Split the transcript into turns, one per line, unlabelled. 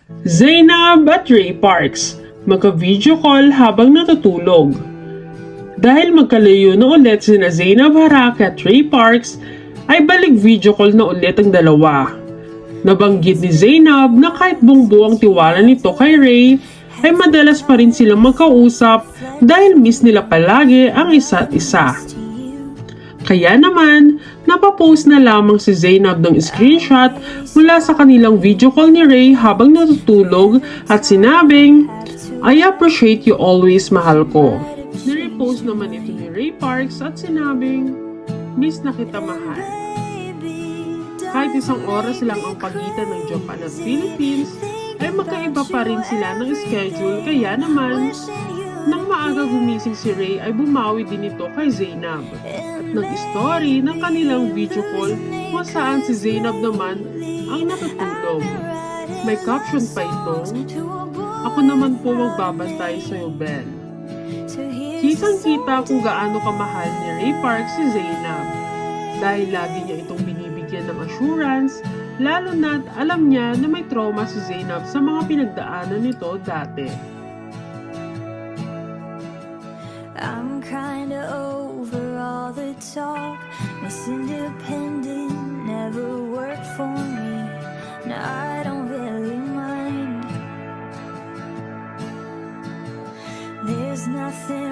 Zainab at Ray Parks magka-video call habang natutulog. Dahil magkalayo na ulit sina Zainab Harake at Ray Parks, ay balik video call na ulit ang dalawa. Nabanggit ni Zainab na kahit bungbuo ang tiwala nito kay Ray, ay madalas pa rin silang magkausap dahil miss nila palagi ang isa't isa. Kaya naman, napapost na lamang si Zainab ng screenshot mula sa kanilang video call ni Ray habang natutulog at sinabing, "I appreciate you always, mahal ko." Nirepost naman ito ni Ray Parks at sinabing, "Miss na kita, mahal." Kahit isang oras lang ang pagitan ng Japan at Philippines, ay magkaiba pa rin sila ng schedule, kaya naman, nang maaga gumising si Ray ay bumawi din ito kay Zainab. At nag-story ng kanilang video call kung saan si Zainab naman ang natutulog. May caption pa itong, "Ako naman po magbabantay sa'yo, Ben." Kitang-kita kung gaano kamahal ni Ray Parks si Zainab. Dahil lagi niya itong binibigyan ng assurance, lalo na't alam niya na may trauma si Zainab sa mga pinagdaanan nito dati.
I'm kinda over all the talk. Miss Independent never worked for me. Now I don't really mind. There's nothing